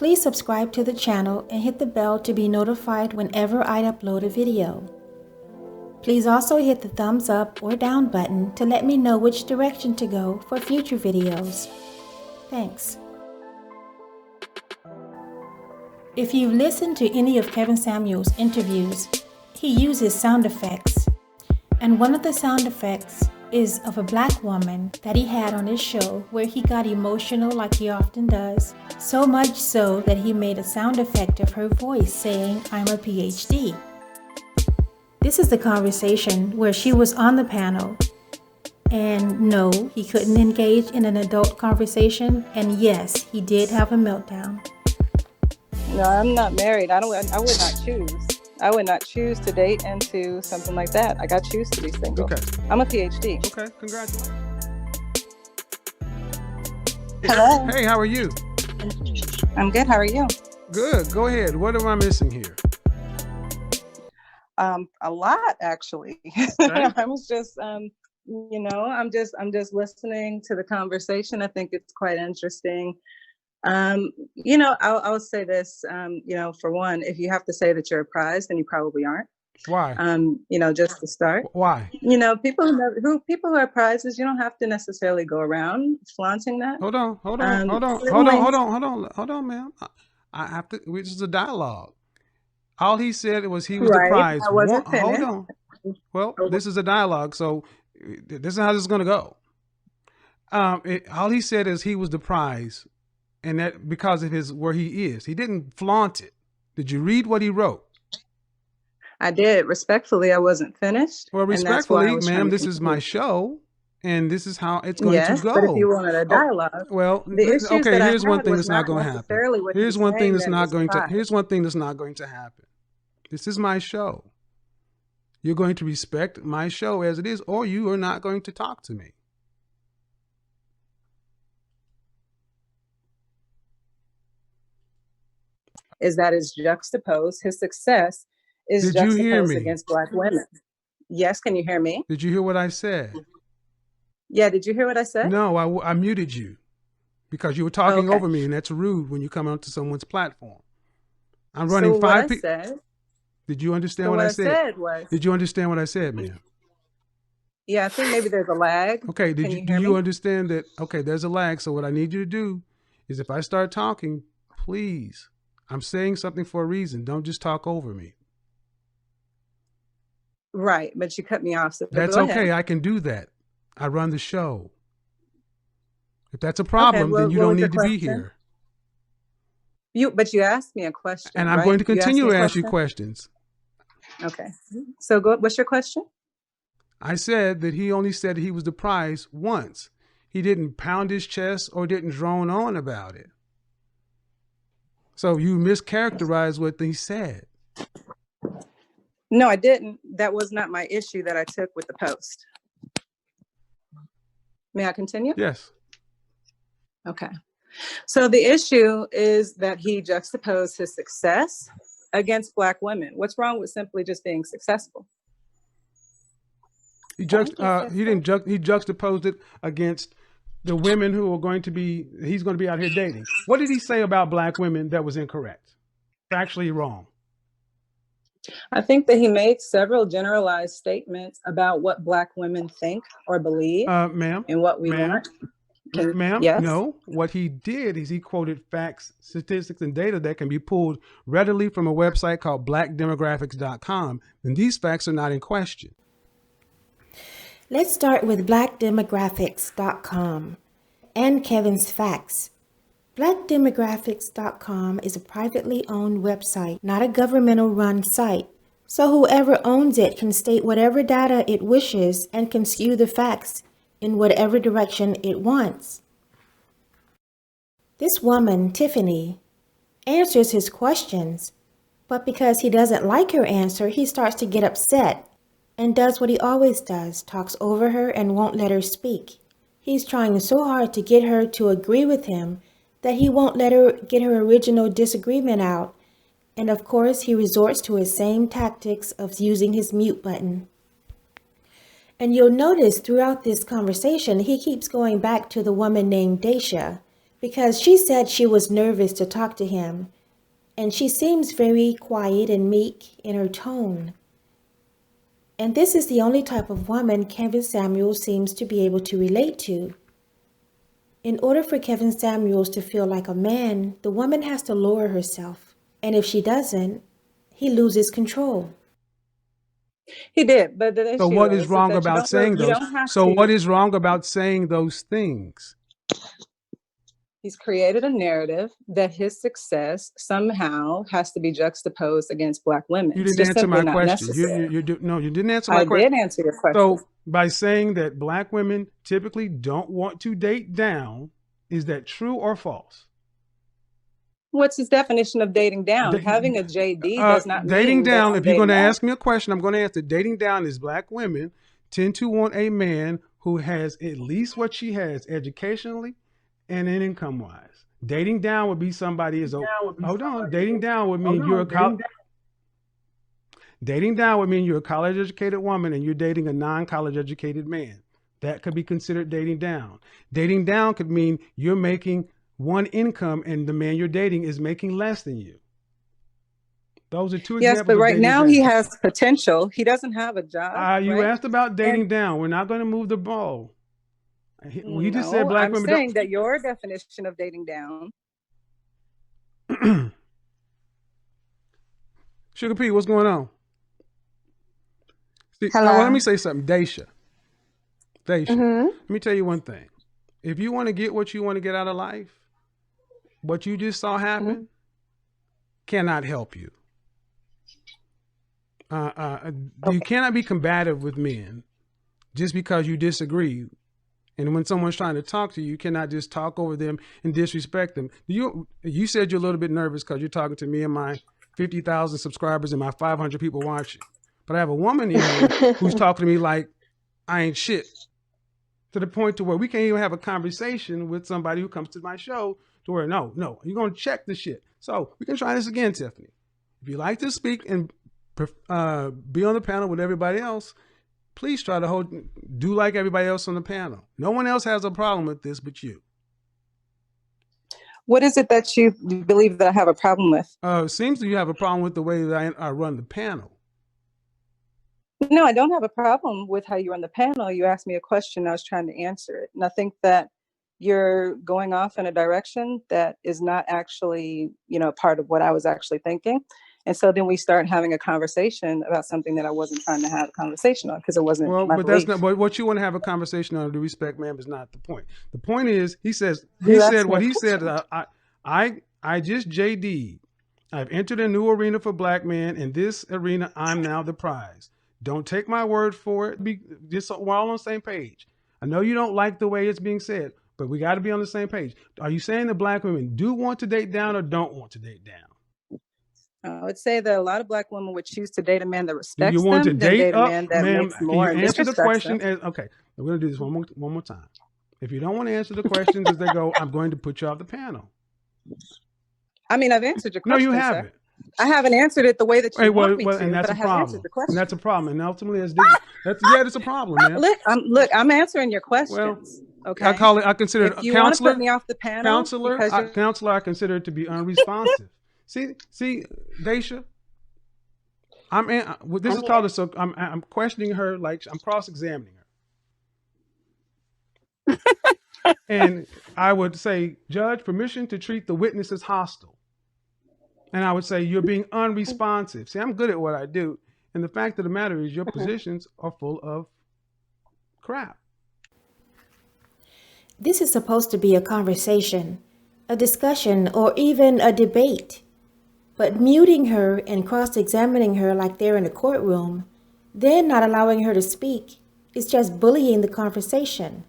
Please subscribe to the channel and hit the bell to be notified whenever I upload a video. Please also hit the thumbs up or down button to let me know which direction to go for future videos. Thanks. If you've listened to any of Kevin Samuels' interviews, he uses sound effects. And one of the sound effects is of a black woman that he had on his show where he got emotional like he often does, so much so that he made a sound effect of her voice saying, "I'm a Ph.D. This is the conversation where she was on the panel. And no, he couldn't engage in an adult conversation. And yes, he did have a meltdown. No, I'm not married. I would not choose. I would not choose to date into something like that. I got choose to be single. Okay. I'm a Ph.D. Okay, congratulations. Hello. Hey, how are you? I'm good. How are you? Good. Go ahead. What am I missing here? A lot, actually. Okay. I was just, I'm just listening to the conversation. I think it's quite interesting. I'll say this, for one, if you have to say that you're a prize, then you probably aren't. Why? Just to start. Why? People who are prizes, you don't have to necessarily go around flaunting that. Hold on, ma'am. I have to. This is a dialogue. All he said was he was the prize. I wasn't finished. Hold on. Well, this is a dialogue, so this is how this is going to go. All he said is he was the prize, and that because of where he is. He didn't flaunt it. Did you read what he wrote? I did. Respectfully, I wasn't finished. Well, respectfully, ma'am, this is my show, and this is how it's going to go. But if you wanted a dialogue, here's one thing that's not going to happen. Here's one thing that's not going to happen. This is my show. You're going to respect my show as it is, or you are not going to talk to me. Is that is juxtaposed. His success is juxtaposed against Black women. Yes, can you hear me? Did you hear what I said? Yeah, did you hear what I said? No, I muted you because you were talking over me, and that's rude when you come onto someone's platform. I'm running 5 people. Did you understand what I said? Did you understand what I said, ma'am? Yeah, I think maybe there's a lag. Okay, do you understand that? Okay, there's a lag. So what I need you to do is if I start talking, please, I'm saying something for a reason. Don't just talk over me. Right, but you cut me off. So that's okay. I can do that. I run the show. If that's a problem, then you don't need to be here. But you asked me a question. And I'm going to continue to ask you questions. Okay. So what's your question? I said that he only said he was the prize once. He didn't pound his chest or didn't drone on about it. So you mischaracterized what he said. No, I didn't. That was not my issue that I took with the post. May I continue? Yes. Okay. So the issue is that he juxtaposed his success against Black women. What's wrong with simply just being successful? He juxtaposed it against the women who are going to be, he's going to be out here dating. What did he say about Black women that was incorrect? Factually wrong. I think that he made several generalized statements about what Black women think or believe, ma'am, and what we want. Ma'am, yes? No. What he did is he quoted facts, statistics, and data that can be pulled readily from a website called blackdemographics.com. And these facts are not in question. Let's start with blackdemographics.com and Kevin's facts. Blackdemographics.com is a privately owned website, not a governmental run site. So whoever owns it can state whatever data it wishes and can skew the facts in whatever direction it wants. This woman, Tiffany, answers his questions, but because he doesn't like her answer, he starts to get upset and does what he always does, talks over her and won't let her speak. He's trying so hard to get her to agree with him that he won't let her get her original disagreement out, and of course he resorts to his same tactics of using his mute button. And you'll notice throughout this conversation, he keeps going back to the woman named Daisha, because she said she was nervous to talk to him, and she seems very quiet and meek in her tone. And this is the only type of woman Kevin Samuels seems to be able to relate to. In order for Kevin Samuels to feel like a man, the woman has to lower herself. And if she doesn't, he loses control. He did, but the So issue what is is wrong that about saying you those? don't have So to. what is wrong about saying those things? He's created a narrative that his success somehow has to be juxtaposed against Black women. You It's didn't just answer simply my not question. necessary. No, you didn't answer my I question. did answer your question. So by saying that Black women typically don't want to date down, is that true or false? What's his definition of dating down? Having a JD does not dating mean that down. I'm If you're going to dating ask me a question, I'm going to answer. Dating down is Black women tend to want a man who has at least what she has educationally and in income wise. Dating down would be somebody is hold on. Dating down would mean dating down would mean you're a college educated woman and you're dating a non-college educated man. That could be considered dating down. Dating down could mean you're making one income and the man you're dating is making less than you. Those are two examples. Yes, but right now he has potential. He doesn't have a job. You asked about dating And down. We're not going to move the ball. We just said no, Black I'm women saying that your definition of dating down. Sugar P, what's going on? See, Hello. well, let me say something. Daisha. Let me tell you one thing. If you want to get what you want to get out of life, what you just saw happen cannot help you. You cannot be combative with men just because you disagree. And when someone's trying to talk to you, you cannot just talk over them and disrespect them. You said you're a little bit nervous because you're talking to me and my 50,000 subscribers and my 500 people watching. But I have a woman in here who's talking to me like I ain't shit, to the point to where we can't even have a conversation with somebody who comes to my show to where, no, you're going to check the shit. So we can try this again, Tiffany. If you like to speak and be on the panel with everybody else, please try to do like everybody else on the panel. No one else has a problem with this but you. What is it that you believe that I have a problem with? It seems that you have a problem with the way that I run the panel. No, I don't have a problem with how you run the panel. You asked me a question, I was trying to answer it. And I think that you're going off in a direction that is not actually, part of what I was actually thinking. And so then we start having a conversation about something that I wasn't trying to have a conversation on because it wasn't my but belief. That's not what you want to have a conversation on. The respect, ma'am, is not the point. The point is, he said what he said. I just JD'd. I've entered a new arena for Black men. In this arena, I'm now the prize. Don't take my word for it. We're all on the same page. I know you don't like the way it's being said, but we got to be on the same page. Are you saying that Black women do want to date down or don't want to date down? I would say that a lot of Black women would choose to date a man that respects you want them to date than up, a man that ma'am? makes Can more you and answer the disrespects question? them. Okay, we're going to do this one more time. If you don't want to answer the questions as they go, I'm going to put you off the panel. I mean, I've answered your question. No, you haven't. Sir. I haven't answered it the way that you want me to, and that's but I have answered the question. And that's a problem. And ultimately, it's a problem, man. I'm answering your questions. Well, okay. I consider it if you want to put me off the panel, counselor, I consider it to be unresponsive. see, Daisha, I'm questioning her like I'm cross-examining her. And I would say, Judge, permission to treat the witness as hostile. And I would say, you're being unresponsive. See, I'm good at what I do. And the fact of the matter is your positions are full of crap. This is supposed to be a conversation, a discussion, or even a debate. But muting her and cross-examining her like they're in a courtroom, then not allowing her to speak, is just bullying the conversation.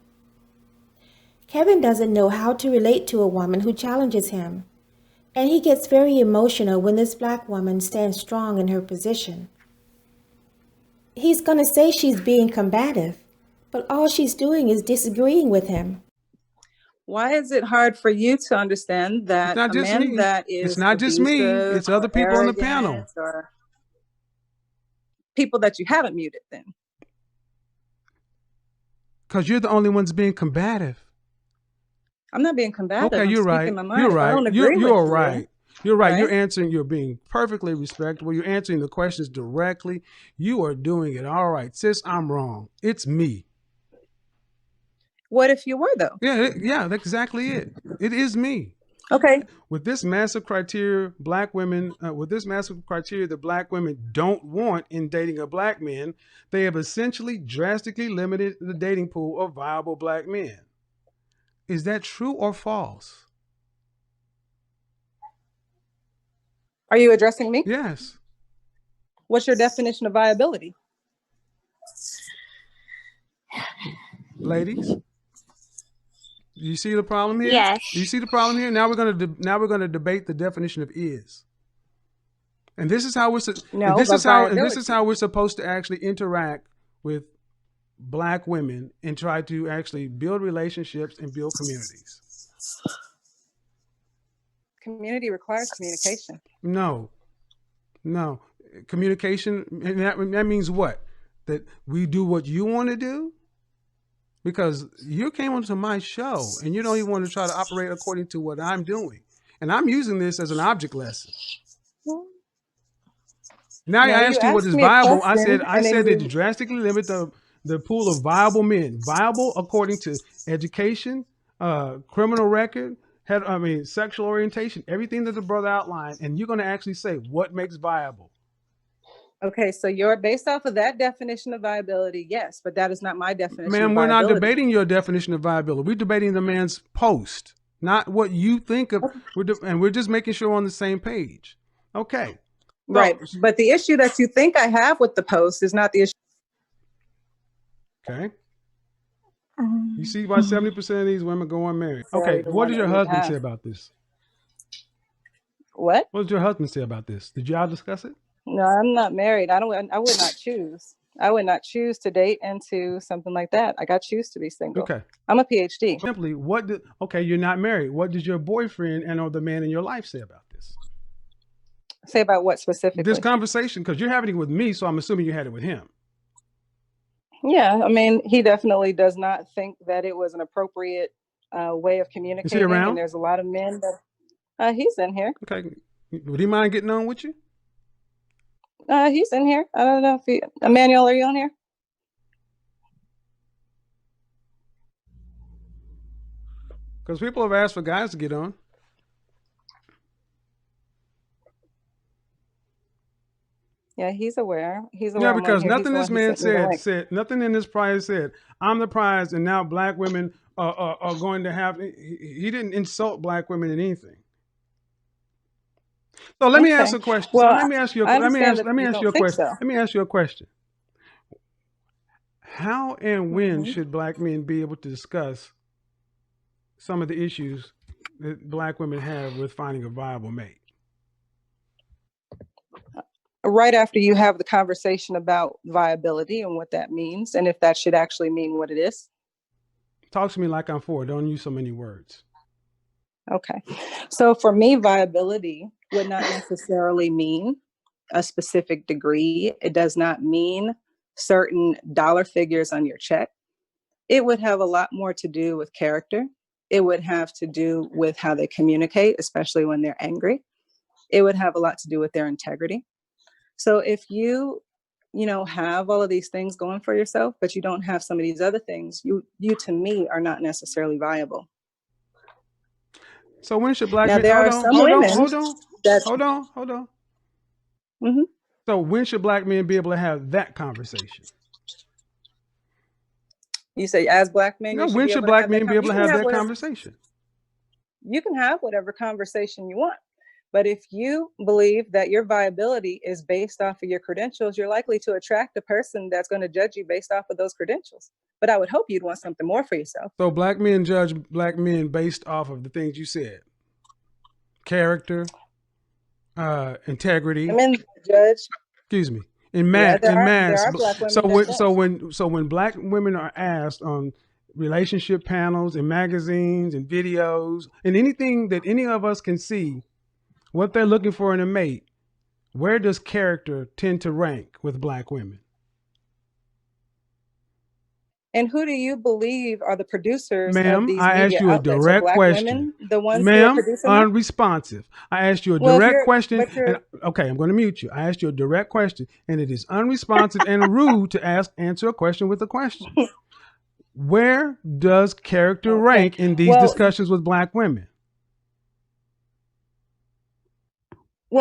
Kevin doesn't know how to relate to a woman who challenges him, and he gets very emotional when this Black woman stands strong in her position. He's going to say she's being combative, but all she's doing is disagreeing with him. Why is it hard for you to understand that a man that is it's not just me, it's other people on the panel. Or people that you haven't muted then? Because you're the only ones being combative. I'm not being combative. Okay, I'm you're speaking right. my mind. You're If I right. don't agree with You're you, right. You're right. right? You're being perfectly respectable. You're answering the questions directly. You are doing it. All right, sis, I'm wrong. It's me. What if you were, though? Yeah, that's exactly it. It is me. Okay. With this massive criteria, that black women don't want in dating a black man, they have essentially drastically limited the dating pool of viable black men. Is that true or false? Are you addressing me? Yes. What's your definition of viability? Ladies, do you see the problem here? Yes. Do you see the problem here? Now we're going to debate the definition of is. And this is how we're supposed to actually interact with black women and try to actually build relationships and build communities. Community requires communication. No. Communication, and that means what? That we do what you want to do? Because you came onto my show and you don't even want to try to operate according to what I'm doing. And I'm using this as an object lesson. Now I asked you what is viable. I said that you drastically limit the pool of viable men. Viable according to education, criminal record, sexual orientation, everything that the brother outlined. And you're going to actually say what makes viable. Okay, so you're based off of that definition of viability, yes, but that is not my definition. Ma'am, we're not debating your definition of viability. We're debating the man's post, not what you think of. And we're just making sure we're on the same page. Okay. Right. But the issue that you think I have with the post is not the issue. Okay. You see why 70% of these women go unmarried. Okay. What did your husband say about this? What? What did your husband say about this? Did y'all discuss it? No, I'm not married. I would not choose. I would not choose to date into something like that. I choose to be single. Okay. I'm a Ph.D. Simply, you're not married. What did your boyfriend and or the man in your life say about this? Say about what specifically? This conversation, because you're having it with me, so I'm assuming you had it with him. Yeah, I mean, he definitely does not think that it was an appropriate way of communicating. Is he around? And there's a lot of men that he's in here. Okay. Would he mind getting on with you? He's in here. I don't know if Emmanuel, are you on here? Because people have asked for guys to get on. Yeah, he's aware. He's aware. Yeah, because nothing this man said, nothing in this prize said, I'm the prize and now black women are going to have, he didn't insult black women in anything. So let me ask a question. Well, let me ask you a question. How and when should black men be able to discuss some of the issues that black women have with finding a viable mate? Right after you have the conversation about viability and what that means, and if that should actually mean what it is. Talk to me like I'm 4. Don't use so many words. Okay. So for me, viability would not necessarily mean a specific degree. It does not mean certain dollar figures on your check. It would have a lot more to do with character. It would have to do with how they communicate, especially when they're angry. It would have a lot to do with their integrity. So if you have all of these things going for yourself, but you don't have some of these other things, you to me are not necessarily viable. So when should black men? Hold on. Mm-hmm. So when should black men be able to have that conversation? You say as black men? No, when should black men be able to have that conversation? You can have whatever conversation you want. But if you believe that your viability is based off of your credentials, you're likely to attract a person that's going to judge you based off of those credentials. But I would hope you'd want something more for yourself. So black men judge black men based off of the things you said. Character, integrity. Men judge. Excuse me. In mass. So when black women are asked on relationship panels and magazines and videos and anything that any of us can see, what they're looking for in a mate, where does character tend to rank with black women? And who do you believe are the producers of Ma'am, these I asked media you a outlets? Are direct Black question. women the ones who are Ma'am, producing them? unresponsive. I asked you a Well, if direct you're, question, but and you're, okay, I'm going to mute you. I asked you a direct question, and it is unresponsive and rude to answer a question with a question. Where does character okay. rank in these Well, discussions with Black women?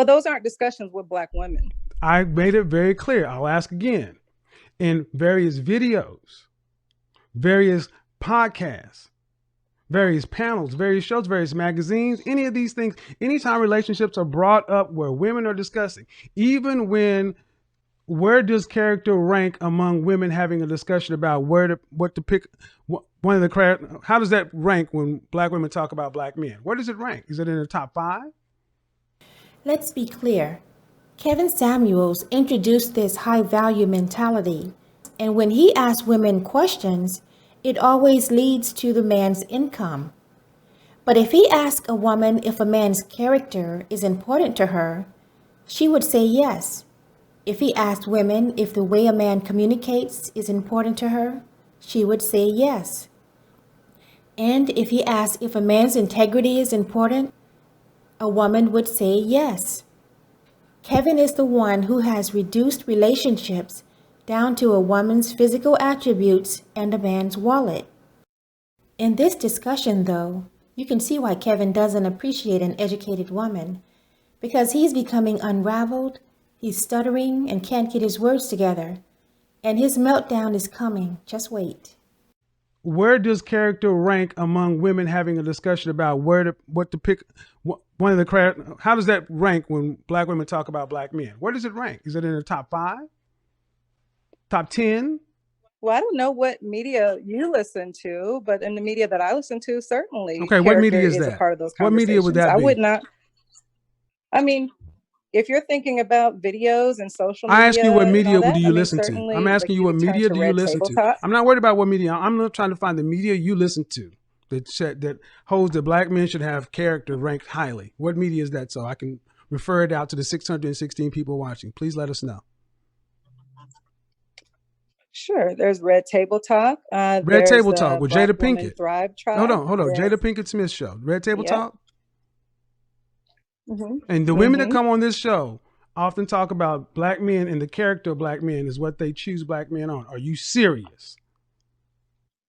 those aren't discussions with Black women. I made it very clear. I'll ask again. In various videos, various podcasts, various panels, various shows, various magazines, any of these things, anytime relationships are brought up where women are discussing, even when, where does character rank among women having a discussion about what to pick, one of the, how does that rank when Black women talk about Black men? Where does it rank? Is it in the top 5? Let's be clear. Kevin Samuels introduced this high value mentality, and when he asks women questions, it always leads to the man's income. But if he asks a woman if a man's character is important to her, she would say yes. If he asked women if the way a man communicates is important to her, she would say yes. And if he asked if a man's integrity is important, a woman would say yes. Kevin is the one who has reduced relationships down to a woman's physical attributes and a man's wallet. In this discussion, though, you can see why Kevin doesn't appreciate an educated woman, because he's becoming unraveled, he's stuttering and can't get his words together, and his meltdown is coming. Just wait. Where does character rank among women having a discussion about what to pick, one of the, how does that rank when Black women talk about Black men? Where does it rank? Is it in the top 5? Top 10? Well, I don't know what media you listen to, but in the media that I listen to, certainly Okay, what character media is is a that? part of those What media would conversations. that I would be? not, I mean, if you're thinking about videos and social I ask you, what media and all media do that, I you mean, listen to? I'm certainly, like, asking you, you what would turn media to do you Red listen Table to? Talk. I'm not worried about what media. I'm not trying to find the media you listen to that holds that Black men should have character ranked highly. What media is that? So I can refer it out to the 616 people watching. Please let us know. Sure. There's Red Table Talk. Red There's Table Talk the with Black Jada Woman Pinkett. Thrive Hold Tribe. on. Jada Pinkett Smith show. Red Table Yep. Talk. Mm-hmm. And the women that come on this show often talk about Black men, and the character of Black men is what they choose Black men on. Are you serious?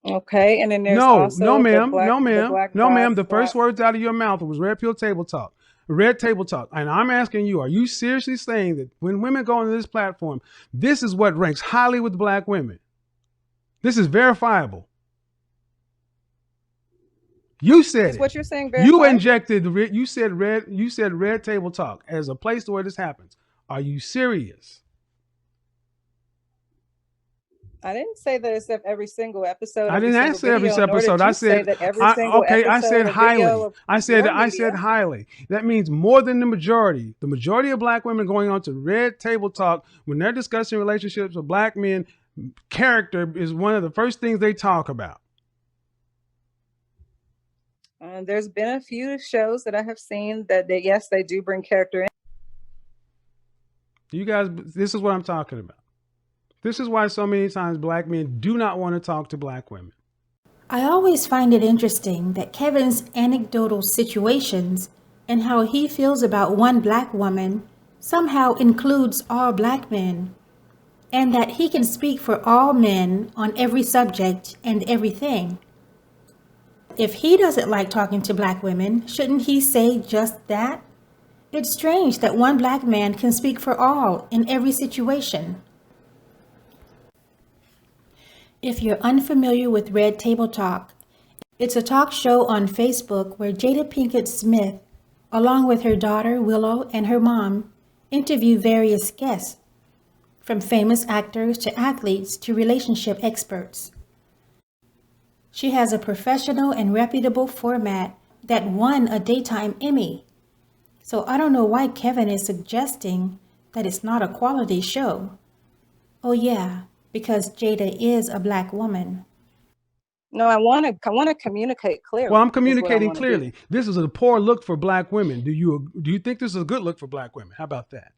Okay. And then there's No, also the ma'am. No, ma'am. Black No, ma'am. Vibe. The first words out of your mouth was Red Pill Table Talk. Red Table Talk. And I'm asking you, are you seriously saying that when women go on this platform, this is what ranks highly with Black women? This is verifiable. You said Is it. what you're saying You verifiable? injected you said Red Table Talk as a place where this happens. Are you serious? I didn't say that it's every single episode, I every didn't single ask every video, nor episode. did I you say said, that every single okay, I episode said or video highly. of I said your media. highly. That means more than the majority. The majority of Black women going on to Red Table Talk, when they're discussing relationships with Black men, character is one of the first things they talk about. There's been a few shows that I have seen that yes, they do bring character in. You guys, this is what I'm talking about. This is why so many times Black men do not want to talk to Black women. I always find it interesting that Kevin's anecdotal situations and how he feels about one Black woman somehow includes all Black men, and that he can speak for all men on every subject and everything. If he doesn't like talking to Black women, shouldn't he say just that? It's strange that one Black man can speak for all in every situation. If you're unfamiliar with Red Table Talk, it's a talk show on Facebook where Jada Pinkett Smith, along with her daughter Willow and her mom, interview various guests, from famous actors to athletes to relationship experts. She has a professional and reputable format that won a daytime Emmy. So I don't know why Kevin is suggesting that it's not a quality show. Oh yeah, because Jada is a Black woman. No, I want to communicate clearly. Well, I'm communicating clearly. This is a poor look for Black women. Do you think this is a good look for Black women? How about that?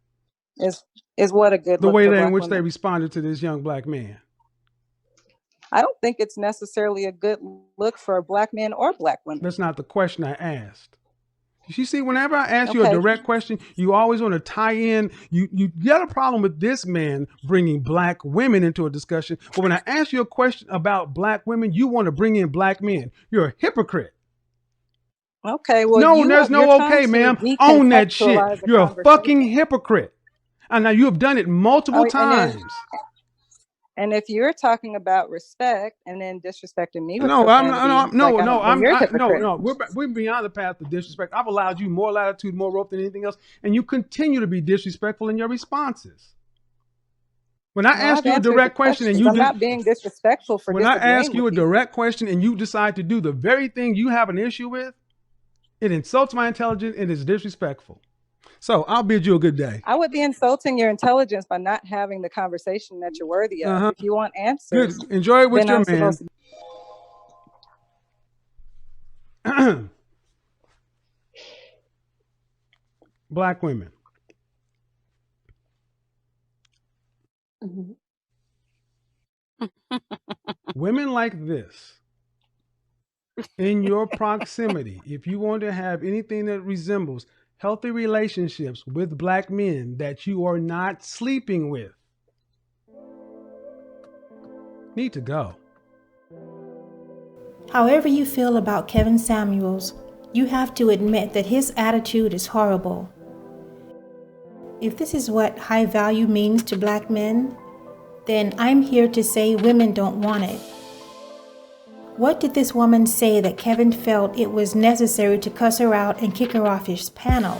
Is what a good the look way for in Black which women. they responded to this young Black man. I don't think it's necessarily a good look for black men or black women. That's not the question I asked. You see, whenever I ask you a Okay. direct question, you always want to tie in. You got a problem with this man bringing black women into a discussion. But when I ask you a question about black women, you want to bring in black men. You're a hypocrite. Okay, well, No, there's you're no trying okay, to ma'am. Own that shit. decontextualize the You're a fucking conversation. hypocrite. And now you have done it multiple times. And if you're talking about respect and then disrespecting me with No, profanity, you're a hypocrite. no. We're beyond the path of disrespect. I've allowed you more latitude, more rope than anything else, and you continue to be disrespectful in your responses. When I ask you a direct question and I'm not being disrespectful for when I disagreeing ask you a with direct question and you decide to do the very thing you have an issue with, it insults my intelligence and is disrespectful. So I'll bid you a good day. I would be insulting your intelligence by not having the conversation that you're worthy of. If you want answers, good. Enjoy it with then your man. Black women. Women like this, in your proximity, if you want to have anything that resembles healthy relationships with black men that you are not sleeping with, need to go. However you feel about Kevin Samuels, you have to admit that his attitude is horrible. If this is what high value means to black men, then I'm here to say women don't want it. What did this woman say that Kevin felt it was necessary to cuss her out and kick her off his panel?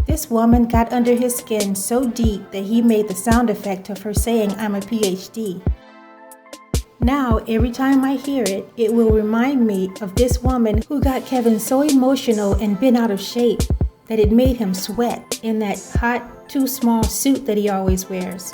This woman got under his skin so deep that he made the sound effect of her saying, "I'm a Ph.D." Now, every time I hear it, it will remind me of this woman who got Kevin so emotional and bent out of shape that it made him sweat in that hot, too small suit that he always wears.